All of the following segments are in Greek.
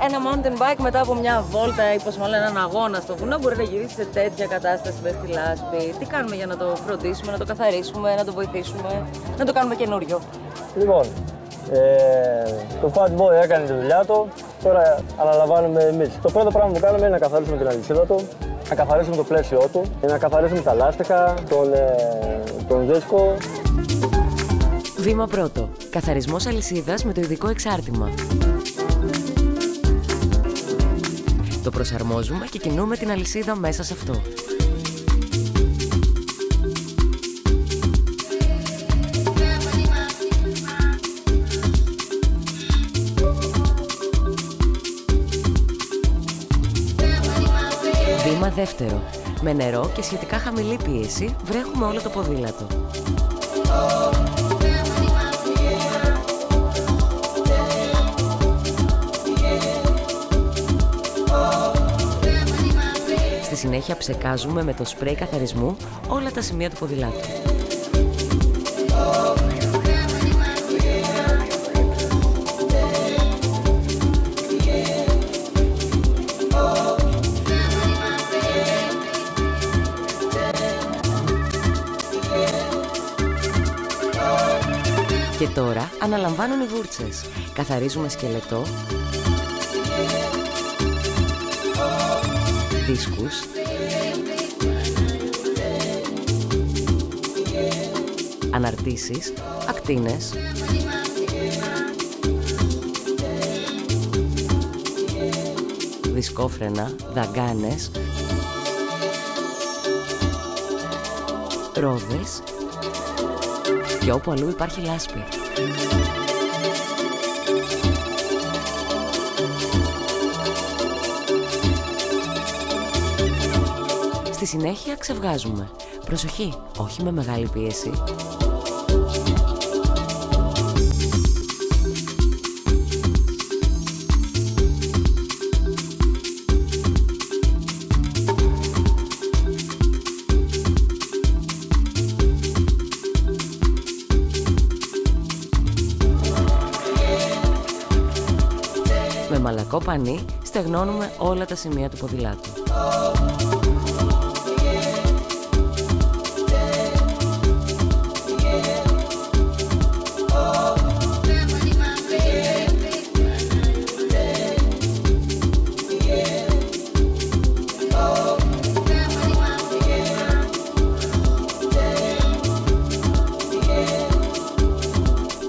Ένα mountain bike μετά από μια βόλτα ή πώς μάλλον έναν αγώνα στο βουνό μπορεί να γυρίσει σε τέτοια κατάσταση με στη λάσπη. Τι κάνουμε για να το φροντίσουμε, να το καθαρίσουμε, να το βοηθήσουμε, να το κάνουμε καινούριο? Λοιπόν, το Fat Boy έκανε τη δουλειά του, τώρα αναλαμβάνουμε εμείς. Το πρώτο πράγμα που κάνουμε είναι να καθαρίσουμε την αλυσίδα του, να καθαρίσουμε το πλαίσιο του, να καθαρίσουμε τα λάστιχα, τον δίσκο. Βήμα πρώτο. Καθαρισμός αλυσίδας με το ειδικό εξάρτημα. Το προσαρμόζουμε και κινούμε την αλυσίδα μέσα σε αυτό. Βήμα δεύτερο. Με νερό και σχετικά χαμηλή πίεση βρέχουμε όλο το ποδήλατο. Στη συνέχεια ψεκάζουμε με το σπρέι καθαρισμού όλα τα σημεία του ποδηλάτου. Και τώρα αναλαμβάνουν οι βούρτσες. Καθαρίζουμε σκελετό, δίσκους, αναρτήσεις, ακτίνες, δισκόφρενα, δαγκάνες, ρόδες και όπου αλλού υπάρχει λάσπη. Στη συνέχεια ξεβγάζουμε. Προσοχή, όχι με μεγάλη πίεση. Με μαλακό πανί στεγνώνουμε όλα τα σημεία του ποδηλάτου.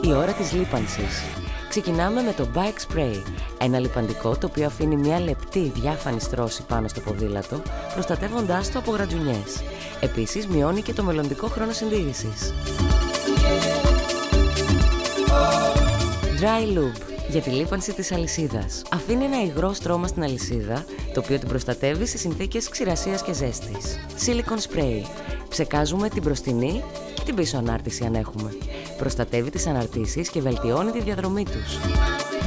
Η ώρα της λίπανσης. Ξεκινάμε με το bike spray, ένα λιπαντικό το οποίο αφήνει μια λεπτή διάφανη στρώση πάνω στο ποδήλατο, προστατεύοντάς το από γρατζουνιές. Επίσης μειώνει και το μελλοντικό χρόνο συντήρησης. Dry lube, για τη λίπανση της αλυσίδας. Αφήνει ένα υγρό στρώμα στην αλυσίδα, το οποίο την προστατεύει σε συνθήκες ξηρασίας και ζέστης. Silicone spray, ψεκάζουμε την μπροστινή και την πίσω ανάρτηση αν έχουμε. Προστατεύει τις αναρτήσεις και βελτιώνει τη διαδρομή τους.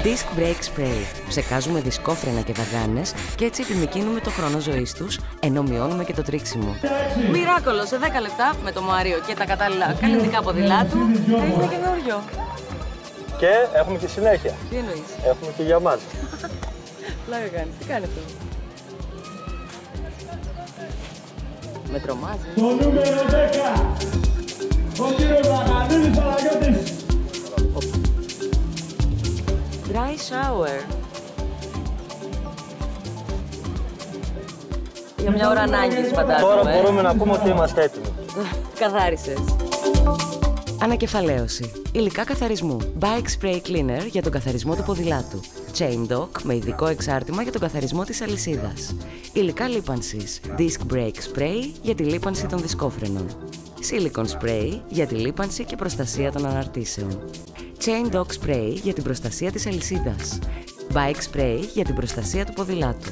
Disc brake spray, ψεκάζουμε δισκόφρενα και δαγκάνες και έτσι επιμικρύνουμε το χρόνο ζωής τους, ενώ μειώνουμε και το τρίξιμο. Μοιράκολο, σε 10 λεπτά με το Μάριο και τα κατάλληλα καλλιτικά ποδηλάτου θα είναι καινούριο. Και έχουμε και συνέχεια. Τι εννοείς? Έχουμε και για μας. Πλάκα κάνεις. Τι κάνει αυτό? Με τρομάζει. Το νούμερο 10. Ο κύριος Βαγανίδης Παναγιώτης. Dry shower. Για μια ώρα ανάγκης φαντάζομαι. Τώρα μπορούμε να πούμε ότι είμαστε έτοιμοι. Καθάρισες. Ανακεφαλαίωση. Υλικά καθαρισμού. Bike spray cleaner για τον καθαρισμό του ποδηλάτου. Chain dock με ειδικό εξάρτημα για τον καθαρισμό της αλυσίδας. Υλικά λίπανσης. Disc brake spray για τη λίπανση των δισκόφρενων. Silicone spray για τη λίπανση και προστασία των αναρτήσεων. Chain dock spray για την προστασία της αλυσίδας. Bike spray για την προστασία του ποδηλάτου.